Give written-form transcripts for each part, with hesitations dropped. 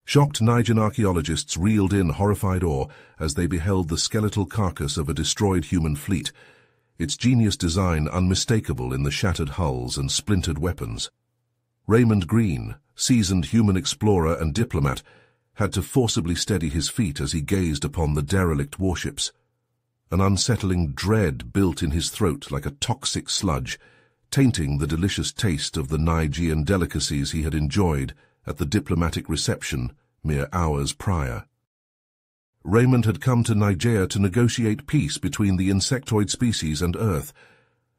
Shocked Nigerian archaeologists reeled in horrified awe as they beheld the skeletal carcass of a destroyed human fleet, its genius design unmistakable in the shattered hulls and splintered weapons. Raymond Green, seasoned human explorer and diplomat, had to forcibly steady his feet as he gazed upon the derelict warships. An unsettling dread built in his throat like a toxic sludge, tainting the delicious taste of the Nigerian delicacies he had enjoyed at the diplomatic reception mere hours prior. Raymond had come to Nigeria to negotiate peace between the insectoid species and Earth,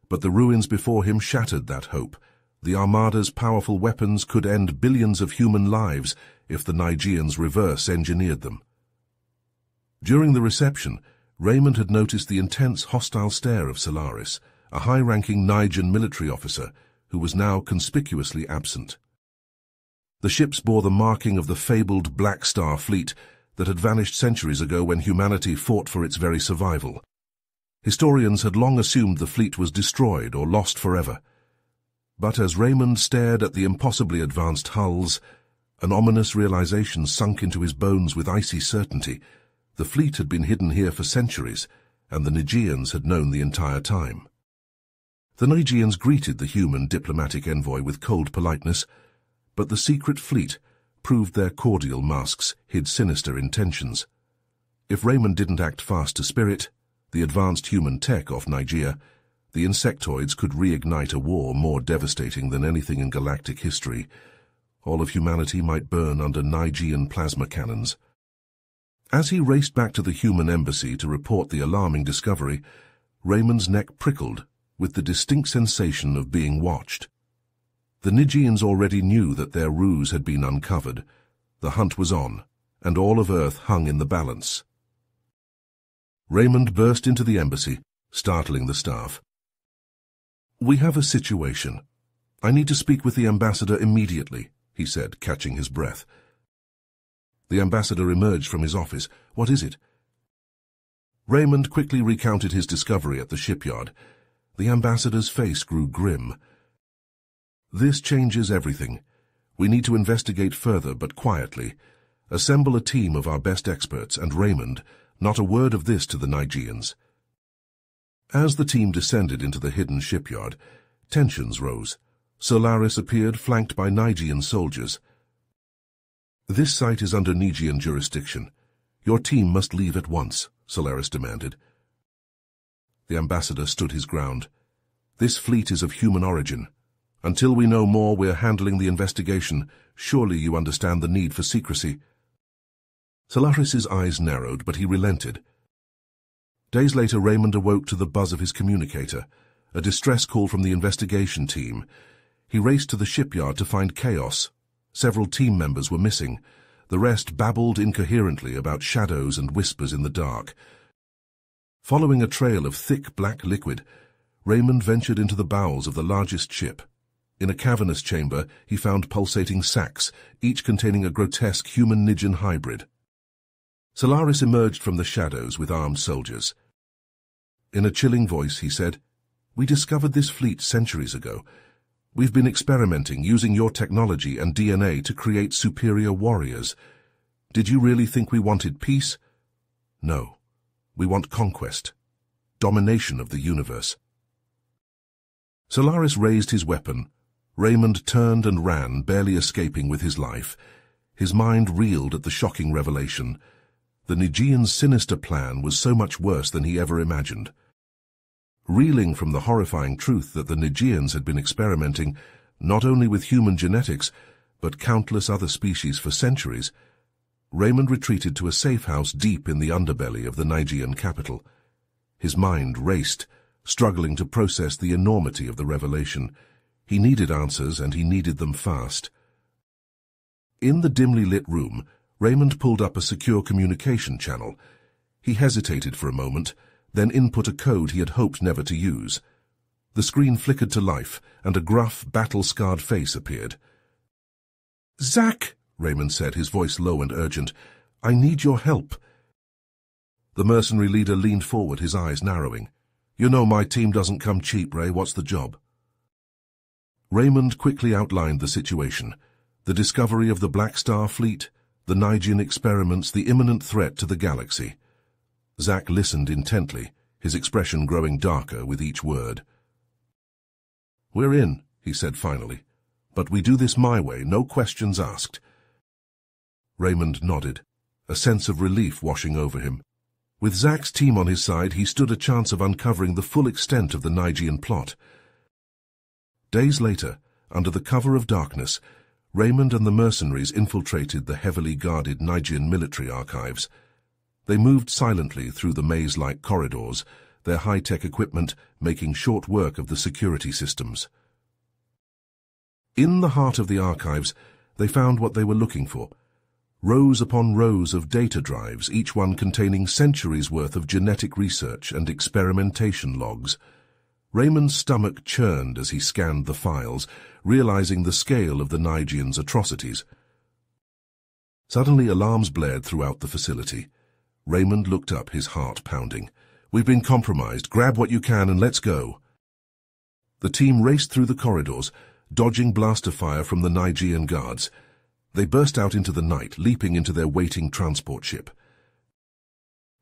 but the ruins before him shattered that hope. The Armada's powerful weapons could end billions of human lives if the Nigerians reverse-engineered them. During the reception, Raymond had noticed the intense hostile stare of Solaris, a high-ranking Nigerian military officer who was now conspicuously absent. The ships bore the marking of the fabled Black Star fleet that had vanished centuries ago when humanity fought for its very survival. Historians had long assumed the fleet was destroyed or lost forever. But as Raymond stared at the impossibly advanced hulls, an ominous realization sunk into his bones with icy certainty. The fleet had been hidden here for centuries, and the Nigerians had known the entire time. The Nigerians greeted the human diplomatic envoy with cold politeness, but the secret fleet proved their cordial masks hid sinister intentions. If Raymond didn't act fast to spirit the advanced human tech off Nigeria, the insectoids could reignite a war more devastating than anything in galactic history. All of humanity might burn under Nigerian plasma cannons. As he raced back to the human embassy to report the alarming discovery, Raymond's neck prickled with the distinct sensation of being watched. The Nigerians already knew that their ruse had been uncovered. The hunt was on, and all of Earth hung in the balance. Raymond burst into the embassy, startling the staff. "We have a situation. I need to speak with the ambassador immediately," he said, catching his breath. The ambassador emerged from his office. "What is it?" Raymond quickly recounted his discovery at the shipyard. The ambassador's face grew grim. "This changes everything. We need to investigate further, but quietly. Assemble a team of our best experts, and Raymond, not a word of this to the Nigerians." As the team descended into the hidden shipyard, tensions rose. Solaris appeared flanked by Nigerian soldiers. "This site is under Nigerian jurisdiction. Your team must leave at once," Solaris demanded. The ambassador stood his ground. "This fleet is of human origin. Until we know more, we're handling the investigation. Surely you understand the need for secrecy." Solaris's eyes narrowed, but he relented. Days later, Raymond awoke to the buzz of his communicator, a distress call from the investigation team. He raced to the shipyard to find chaos. Several team members were missing. The rest babbled incoherently about shadows and whispers in the dark. Following a trail of thick black liquid, Raymond ventured into the bowels of the largest ship. In a cavernous chamber, he found pulsating sacs, each containing a grotesque human-Nigerian hybrid. Solaris emerged from the shadows with armed soldiers. In a chilling voice, he said, "We discovered this fleet centuries ago. We've been experimenting, using your technology and DNA to create superior warriors. Did you really think we wanted peace? No. We want conquest. Domination of the universe." Solaris raised his weapon. Raymond turned and ran, barely escaping with his life. His mind reeled at the shocking revelation. The Nigerians' sinister plan was so much worse than he ever imagined. Reeling from the horrifying truth that the Nigerians had been experimenting not only with human genetics, but countless other species for centuries, Raymond retreated to a safe house deep in the underbelly of the Nigerian capital. His mind raced, struggling to process the enormity of the revelation. He needed answers, and he needed them fast. In the dimly lit room, Raymond pulled up a secure communication channel. He hesitated for a moment, then input a code he had hoped never to use. The screen flickered to life, and a gruff, battle-scarred face appeared. "Zach," Raymond said, his voice low and urgent, "I need your help." The mercenary leader leaned forward, his eyes narrowing. "You know my team doesn't come cheap, Ray. What's the job?" Raymond quickly outlined the situation: the discovery of the Black Star fleet, The Nigian experiments, the imminent threat to the galaxy. Zack listened intently, his expression growing darker with each word. "We're in," he said finally. "But we do this my way, no questions asked." Raymond nodded, a sense of relief washing over him. With Zack's team on his side, he stood a chance of uncovering the full extent of the Nigian plot. Days later, under the cover of darkness, Raymond and the mercenaries infiltrated the heavily guarded Nigian military archives. They moved silently through the maze-like corridors, their high-tech equipment making short work of the security systems. In the heart of the archives, they found what they were looking for. Rows upon rows of data drives, each one containing centuries' worth of genetic research and experimentation logs. Raymond's stomach churned as he scanned the files, realizing the scale of the Nigians' atrocities. Suddenly alarms blared throughout the facility. Raymond looked up, his heart pounding. "We've been compromised. Grab what you can and let's go." The team raced through the corridors, dodging blaster fire from the Nigian guards. They burst out into the night, leaping into their waiting transport ship.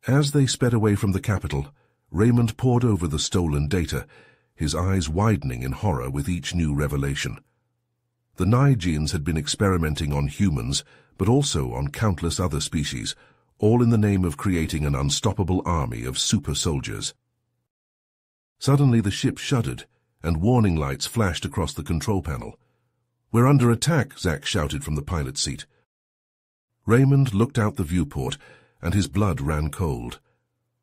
As they sped away from the capital, Raymond pored over the stolen data, his eyes widening in horror with each new revelation. The Nigians had been experimenting on humans, but also on countless other species, all in the name of creating an unstoppable army of super soldiers. Suddenly the ship shuddered, and warning lights flashed across the control panel. "We're under attack," Zack shouted from the pilot's seat. Raymond looked out the viewport, and his blood ran cold.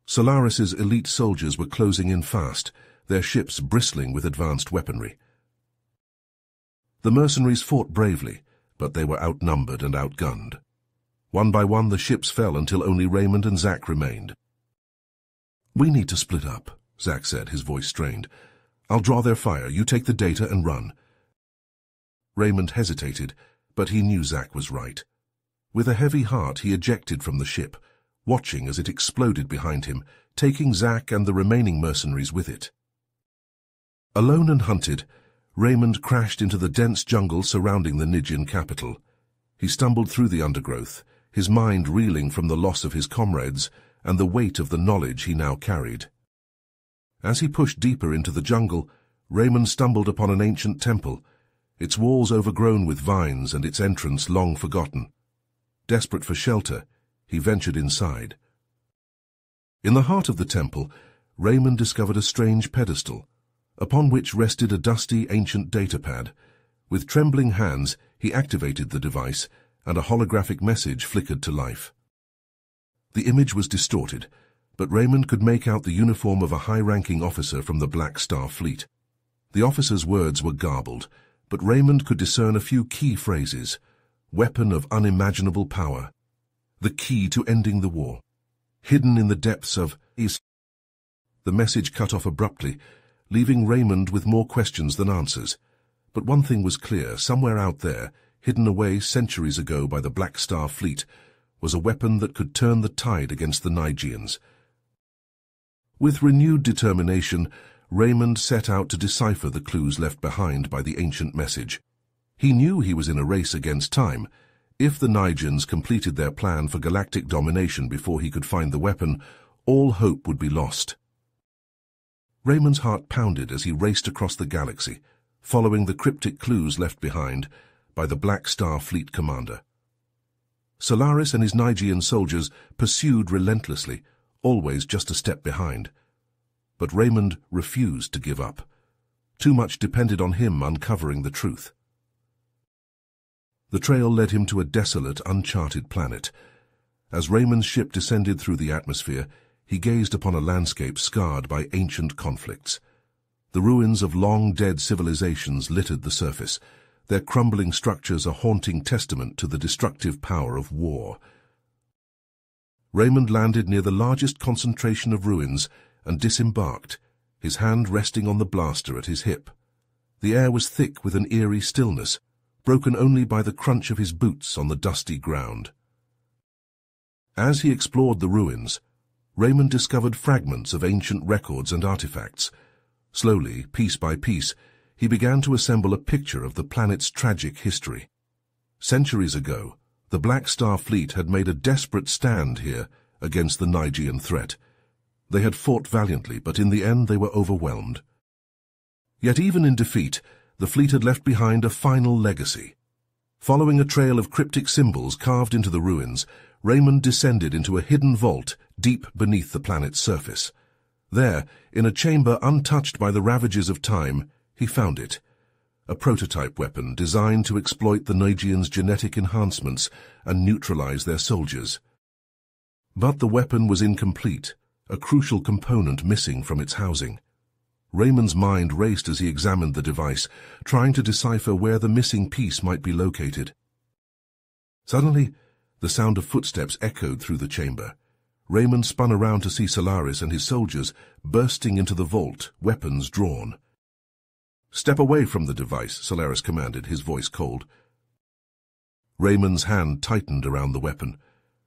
Solaris's elite soldiers were closing in fast, their ships bristling with advanced weaponry. The mercenaries fought bravely, but they were outnumbered and outgunned. One by one the ships fell until only Raymond and Zack remained. "We need to split up," Zack said, his voice strained. "I'll draw their fire, you take the data and run." Raymond hesitated, but he knew Zack was right. With a heavy heart he ejected from the ship, watching as it exploded behind him, taking Zack and the remaining mercenaries with it. Alone and hunted, Raymond crashed into the dense jungle surrounding the Nigian capital. He stumbled through the undergrowth, his mind reeling from the loss of his comrades and the weight of the knowledge he now carried. As he pushed deeper into the jungle, Raymond stumbled upon an ancient temple, its walls overgrown with vines and its entrance long forgotten. Desperate for shelter, he ventured inside. In the heart of the temple, Raymond discovered a strange pedestal, upon which rested a dusty ancient datapad. With trembling hands, he activated the device, and a holographic message flickered to life. The image was distorted, but Raymond could make out the uniform of a high-ranking officer from the Black Star Fleet. The officer's words were garbled, but Raymond could discern a few key phrases: "weapon of unimaginable power," "the key to ending the war," "hidden in the depths of is." The message cut off abruptly, leaving Raymond with more questions than answers. But one thing was clear: somewhere out there, hidden away centuries ago by the Black Star Fleet, was a weapon that could turn the tide against the Nigians. With renewed determination, Raymond set out to decipher the clues left behind by the ancient message. He knew he was in a race against time. If the Nigians completed their plan for galactic domination before he could find the weapon, all hope would be lost. Raymond's heart pounded as he raced across the galaxy, following the cryptic clues left behind by the Black Star Fleet commander. Solaris and his Nigian soldiers pursued relentlessly, always just a step behind. But Raymond refused to give up. Too much depended on him uncovering the truth. The trail led him to a desolate, uncharted planet. As Raymond's ship descended through the atmosphere, he gazed upon a landscape scarred by ancient conflicts. The ruins of long-dead civilizations littered the surface, their crumbling structures a haunting testament to the destructive power of war. Raymond landed near the largest concentration of ruins and disembarked, his hand resting on the blaster at his hip. The air was thick with an eerie stillness, broken only by the crunch of his boots on the dusty ground. As he explored the ruins, Raymond discovered fragments of ancient records and artifacts. Slowly, piece by piece, he began to assemble a picture of the planet's tragic history. Centuries ago, The Black Star fleet had made a desperate stand here against the Nigean threat. They had fought valiantly, but in the end they were overwhelmed. Yet even in defeat, the fleet had left behind a final legacy. Following a trail of cryptic symbols carved into the ruins, Raymond descended into a hidden vault deep beneath the planet's surface. There, in a chamber untouched by the ravages of time, he found it. A prototype weapon designed to exploit the Nigeans' genetic enhancements and neutralize their soldiers. But the weapon was incomplete, a crucial component missing from its housing. Raymond's mind raced as he examined the device, trying to decipher where the missing piece might be located. Suddenly, the sound of footsteps echoed through the chamber. Raymond spun around to see Solaris and his soldiers bursting into the vault, weapons drawn. "Step away from the device," Solaris commanded, his voice cold. Raymond's hand tightened around the weapon.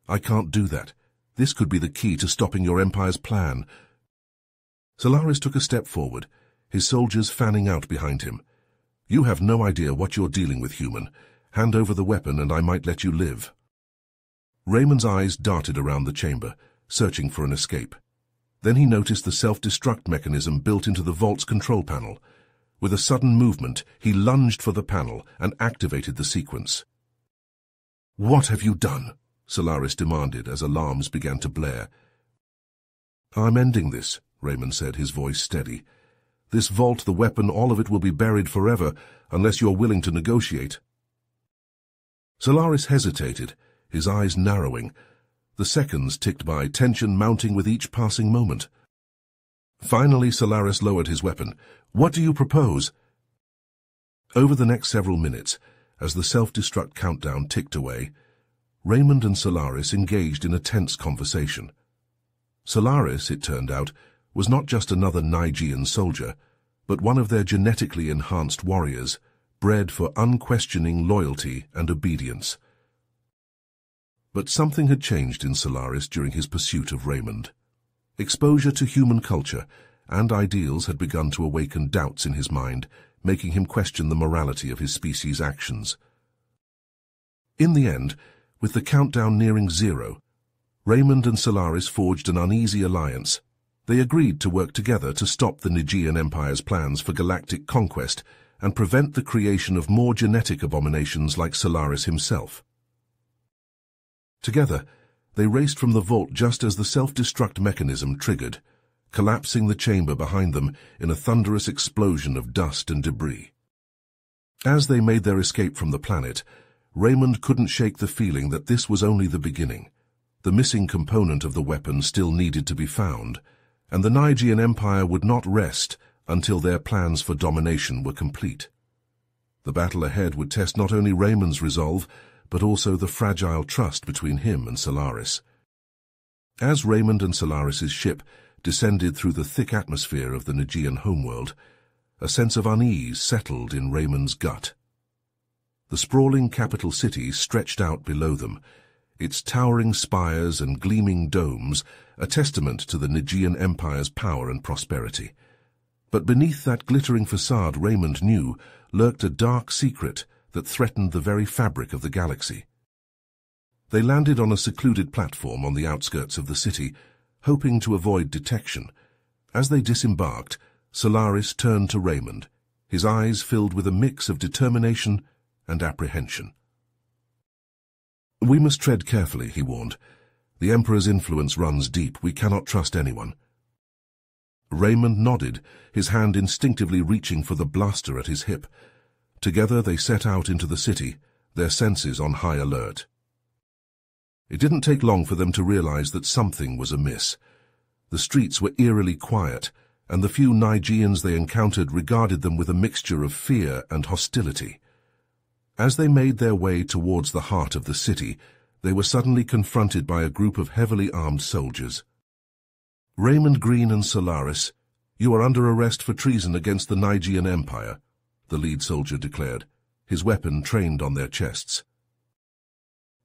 "I can't do that. This could be the key to stopping your Empire's plan." Solaris took a step forward, his soldiers fanning out behind him. "You have no idea what you're dealing with, human. Hand over the weapon and I might let you live." Raymond's eyes darted around the chamber, searching for an escape. Then he noticed the self-destruct mechanism built into the vault's control panel. With a sudden movement, he lunged for the panel and activated the sequence. "What have you done?" Solaris demanded as alarms began to blare. "I'm ending this," Raymond said, his voice steady. "This vault, the weapon, all of it will be buried forever unless you're willing to negotiate." Solaris hesitated, his eyes narrowing. The seconds ticked by, tension mounting with each passing moment. Finally, Solaris lowered his weapon. "What do you propose?" Over the next several minutes, as the self-destruct countdown ticked away, Raymond and Solaris engaged in a tense conversation. Solaris, it turned out, was not just another Nigean soldier, but one of their genetically enhanced warriors, bred for unquestioning loyalty and obedience. But something had changed in Solaris during his pursuit of Raymond. Exposure to human culture and ideals had begun to awaken doubts in his mind, making him question the morality of his species' actions. In the end, with the countdown nearing 0, Raymond and Solaris forged an uneasy alliance. They agreed to work together to stop the Nigean Empire's plans for galactic conquest and prevent the creation of more genetic abominations like Solaris himself. Together, they raced from the vault just as the self-destruct mechanism triggered, collapsing the chamber behind them in a thunderous explosion of dust and debris. As they made their escape from the planet, Raymond couldn't shake the feeling that this was only the beginning. The missing component of the weapon still needed to be found, and the Nigean Empire would not rest until their plans for domination were complete. The battle ahead would test not only Raymond's resolve, but also the fragile trust between him and Solaris. As Raymond and Solaris's ship descended through the thick atmosphere of the Nigean homeworld, a sense of unease settled in Raymond's gut. The sprawling capital city stretched out below them, its towering spires and gleaming domes a testament to the Nigean Empire's power and prosperity. But beneath that glittering facade, Raymond knew, lurked a dark secret that threatened the very fabric of the galaxy. They landed on a secluded platform on the outskirts of the city, hoping to avoid detection. As they disembarked, Solaris turned to Raymond, his eyes filled with a mix of determination and apprehension. "We must tread carefully," he warned. "The Emperor's influence runs deep. We cannot trust anyone." Raymond nodded, his hand instinctively reaching for the blaster at his hip. Together they set out into the city, their senses on high alert. It didn't take long for them to realize that something was amiss. The streets were eerily quiet, and the few Nigeans they encountered regarded them with a mixture of fear and hostility. As they made their way towards the heart of the city, they were suddenly confronted by a group of heavily armed soldiers. "Raymond Green and Solaris, you are under arrest for treason against the Nigean Empire," the lead soldier declared, his weapon trained on their chests.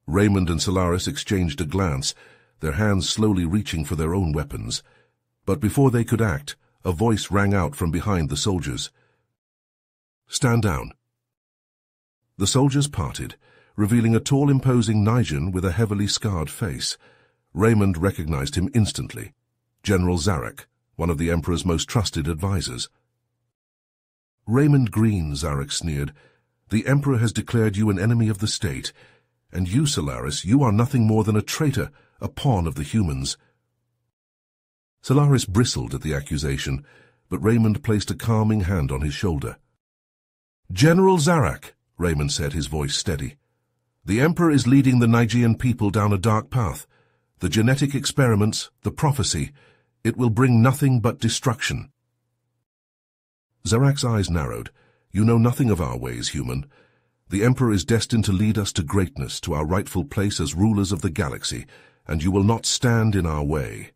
Raymond and Solaris exchanged a glance, their hands slowly reaching for their own weapons. But before they could act, a voice rang out from behind the soldiers. "Stand down." The soldiers parted, revealing a tall, imposing Nigan with a heavily scarred face. Raymond recognized him instantly. General Zarak, one of the Emperor's most trusted advisors. "Raymond Green," Zarak sneered, "the Emperor has declared you an enemy of the state, and you, Solaris, you are nothing more than a traitor, a pawn of the humans." Solaris bristled at the accusation, but Raymond placed a calming hand on his shoulder. "General Zarak," Raymond said, his voice steady, "the Emperor is leading the Nigean people down a dark path. The genetic experiments, the prophecy, it will bring nothing but destruction." Zarak's eyes narrowed. "You know nothing of our ways, human. The Emperor is destined to lead us to greatness, to our rightful place as rulers of the galaxy, and you will not stand in our way."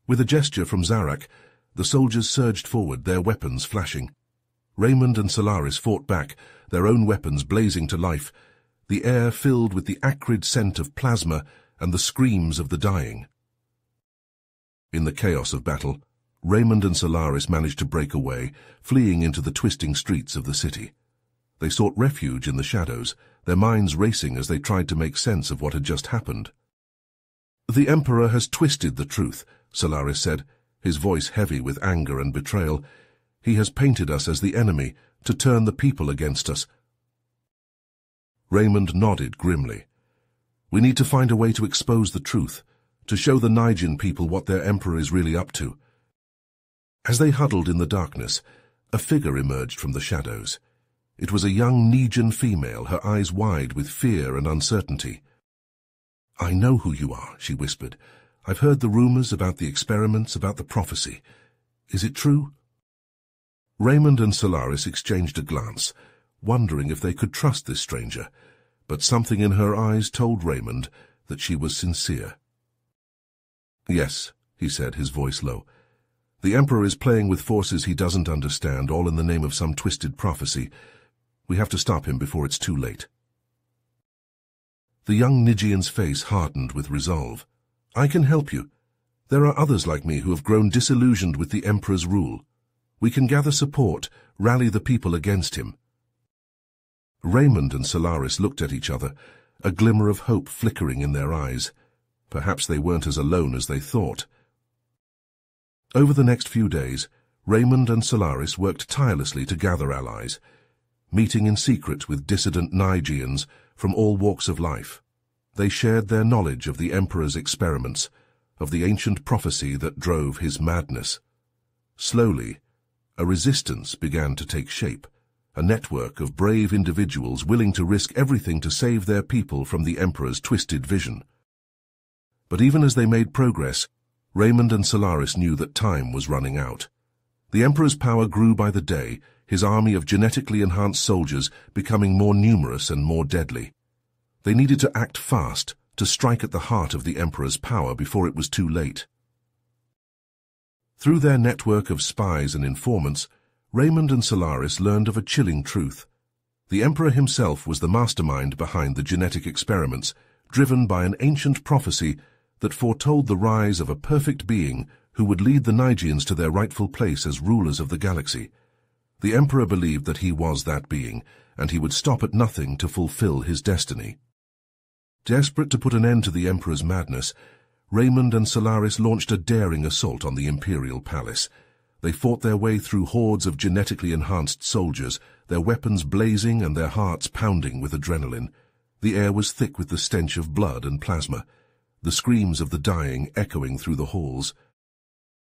With a gesture from Zarak, the soldiers surged forward, their weapons flashing. Raymond and Solaris fought back, their own weapons blazing to life, the air filled with the acrid scent of plasma and the screams of the dying. In the chaos of battle, Raymond and Solaris managed to break away, fleeing into the twisting streets of the city. They sought refuge in the shadows, their minds racing as they tried to make sense of what had just happened. "The Emperor has twisted the truth," Solaris said, his voice heavy with anger and betrayal. "He has painted us as the enemy, to turn the people against us." Raymond nodded grimly. "We need to find a way to expose the truth, to show the Nigean people what their Emperor is really up to." As they huddled in the darkness, a figure emerged from the shadows. It was a young Nigean female, her eyes wide with fear and uncertainty. "I know who you are," she whispered. "I've heard the rumors about the experiments, about the prophecy. Is it true?" Raymond and Solaris exchanged a glance, wondering if they could trust this stranger, but something in her eyes told Raymond that she was sincere. "Yes," he said, his voice low. "The Emperor is playing with forces he doesn't understand, all in the name of some twisted prophecy. We have to stop him before it's too late." The young Nigean's face hardened with resolve. "I can help you. There are others like me who have grown disillusioned with the Emperor's rule. We can gather support, rally the people against him." Raymond and Solaris looked at each other, a glimmer of hope flickering in their eyes. Perhaps they weren't as alone as they thought. Over the next few days, Raymond and Solaris worked tirelessly to gather allies, meeting in secret with dissident Nigeans from all walks of life. They shared their knowledge of the Emperor's experiments, of the ancient prophecy that drove his madness. Slowly, a resistance began to take shape, a network of brave individuals willing to risk everything to save their people from the Emperor's twisted vision. But even as they made progress, Raymond and Solaris knew that time was running out. The Emperor's power grew by the day, his army of genetically enhanced soldiers becoming more numerous and more deadly. They needed to act fast, to strike at the heart of the Emperor's power before it was too late. Through their network of spies and informants, Raymond and Solaris learned of a chilling truth. The Emperor himself was the mastermind behind the genetic experiments, driven by an ancient prophecy that foretold the rise of a perfect being who would lead the Nigeans to their rightful place as rulers of the galaxy. The Emperor believed that he was that being, and he would stop at nothing to fulfill his destiny. Desperate to put an end to the Emperor's madness, Raymond and Solaris launched a daring assault on the Imperial Palace. They fought their way through hordes of genetically enhanced soldiers, their weapons blazing and their hearts pounding with adrenaline. The air was thick with the stench of blood and plasma, the screams of the dying echoing through the halls.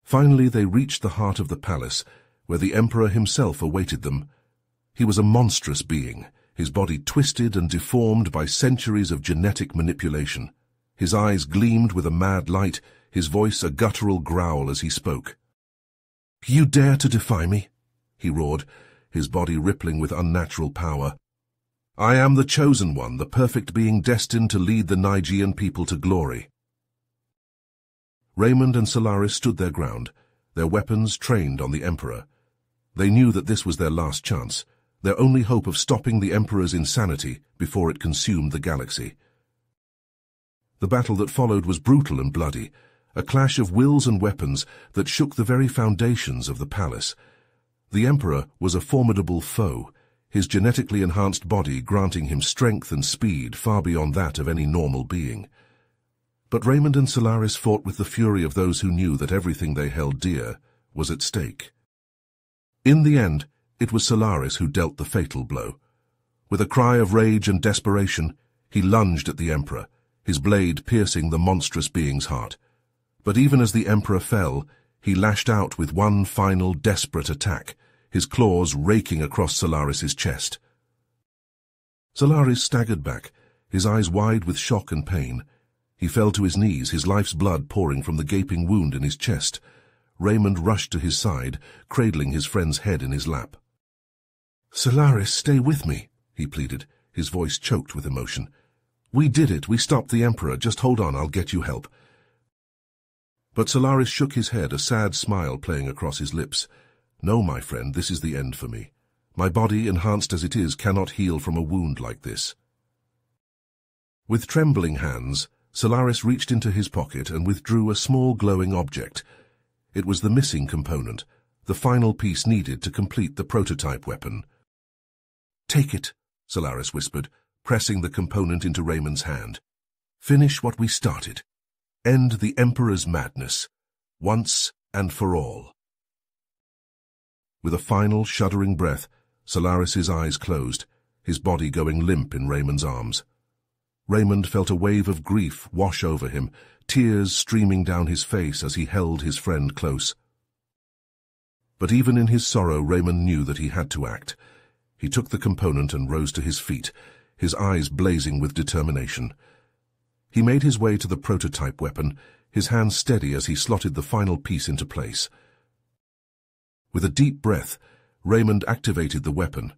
Finally, they reached the heart of the palace, where the Emperor himself awaited them. He was a monstrous being, his body twisted and deformed by centuries of genetic manipulation. His eyes gleamed with a mad light, his voice a guttural growl as he spoke. "You dare to defy me?" he roared, his body rippling with unnatural power. "I am the chosen one, the perfect being destined to lead the Nigean people to glory." Raymond and Solaris stood their ground, their weapons trained on the Emperor. They knew that this was their last chance, their only hope of stopping the Emperor's insanity before it consumed the galaxy. The battle that followed was brutal and bloody, a clash of wills and weapons that shook the very foundations of the palace. The Emperor was a formidable foe, his genetically enhanced body granting him strength and speed far beyond that of any normal being. But Raymond and Solaris fought with the fury of those who knew that everything they held dear was at stake. In the end, it was Solaris who dealt the fatal blow. With a cry of rage and desperation, he lunged at the Emperor, his blade piercing the monstrous being's heart. But even as the Emperor fell, he lashed out with one final desperate attack, his claws raking across Solaris's chest. Solaris staggered back, his eyes wide with shock and pain. He fell to his knees, his life's blood pouring from the gaping wound in his chest. Raymond rushed to his side, cradling his friend's head in his lap. "Solaris, stay with me," he pleaded, his voice choked with emotion. "We did it. We stopped the Emperor. Just hold on, I'll get you help." But Solaris shook his head, a sad smile playing across his lips. "No, my friend, this is the end for me. My body, enhanced as it is, cannot heal from a wound like this." With trembling hands, Solaris reached into his pocket and withdrew a small glowing object. It was the missing component, the final piece needed to complete the prototype weapon. "Take it," Solaris whispered, pressing the component into Raymond's hand. "Finish what we started. End the Emperor's madness, once and for all." With a final, shuddering breath, Solaris's eyes closed, his body going limp in Raymond's arms. Raymond felt a wave of grief wash over him, tears streaming down his face as he held his friend close. But even in his sorrow, Raymond knew that he had to act. He took the component and rose to his feet, his eyes blazing with determination. He made his way to the prototype weapon, his hands steady as he slotted the final piece into place. With a deep breath, Raymond activated the weapon.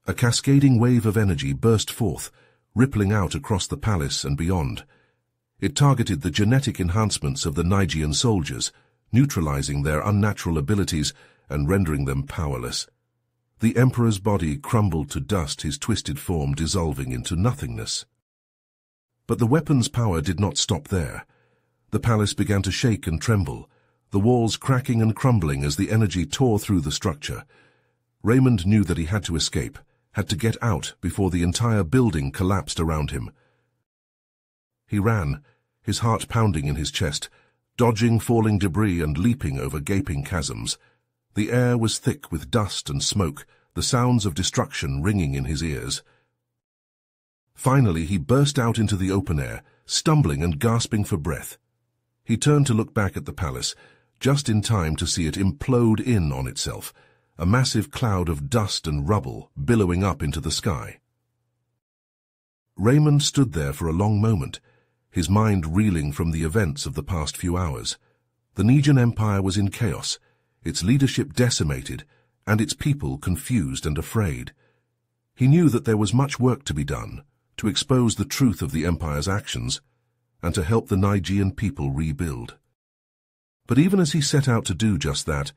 A cascading wave of energy burst forth, rippling out across the palace and beyond. It targeted the genetic enhancements of the Nigean soldiers, neutralizing their unnatural abilities and rendering them powerless. The Emperor's body crumbled to dust, his twisted form dissolving into nothingness. But the weapon's power did not stop there. The palace began to shake and tremble, the walls cracking and crumbling as the energy tore through the structure. Raymond knew that he had to escape, had to get out before the entire building collapsed around him. He ran, his heart pounding in his chest, dodging falling debris and leaping over gaping chasms. The air was thick with dust and smoke, the sounds of destruction ringing in his ears. Finally, he burst out into the open air, stumbling and gasping for breath. He turned to look back at the palace, just in time to see it implode in on itself, a massive cloud of dust and rubble billowing up into the sky. Raymond stood there for a long moment, his mind reeling from the events of the past few hours. The Nigean Empire was in chaos, its leadership decimated, and its people confused and afraid. He knew that there was much work to be done, to expose the truth of the Empire's actions, and to help the Nigean people rebuild. But even as he set out to do just that,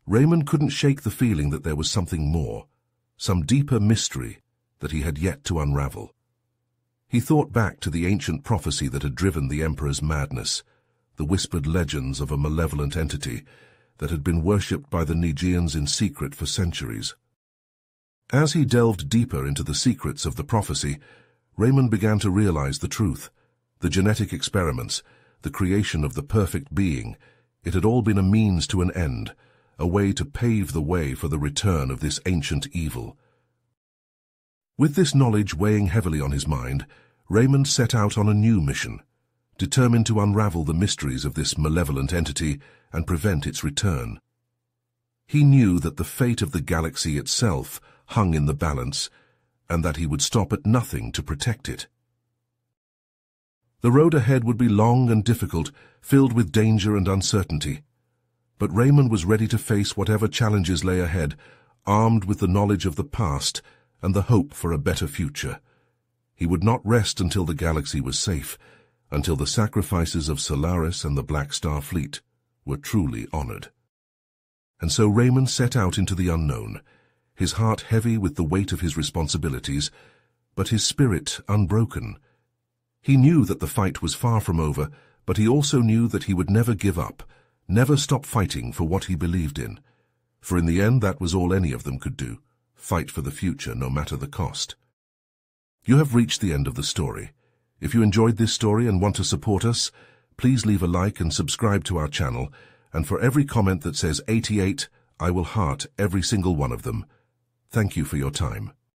Raymond couldn't shake the feeling that there was something more, some deeper mystery that he had yet to unravel. He thought back to the ancient prophecy that had driven the Emperor's madness, the whispered legends of a malevolent entity that had been worshipped by the Nigeans in secret for centuries. As he delved deeper into the secrets of the prophecy, Raymond began to realize the truth. The genetic experiments, the creation of the perfect being, it had all been a means to an end, a way to pave the way for the return of this ancient evil. With this knowledge weighing heavily on his mind, Raymond set out on a new mission, determined to unravel the mysteries of this malevolent entity and prevent its return. He knew that the fate of the galaxy itself hung in the balance, and that he would stop at nothing to protect it. The road ahead would be long and difficult, filled with danger and uncertainty. But Raymond was ready to face whatever challenges lay ahead, armed with the knowledge of the past and the hope for a better future. He would not rest until the galaxy was safe, until the sacrifices of Solaris and the Black Star Fleet were truly honored. And so Raymond set out into the unknown, his heart heavy with the weight of his responsibilities, but his spirit unbroken. He knew that the fight was far from over, but he also knew that he would never give up, never stop fighting for what he believed in, for in the end that was all any of them could do, fight for the future no matter the cost. You have reached the end of the story. If you enjoyed this story and want to support us, please leave a like and subscribe to our channel, and for every comment that says 88, I will heart every single one of them. Thank you for your time.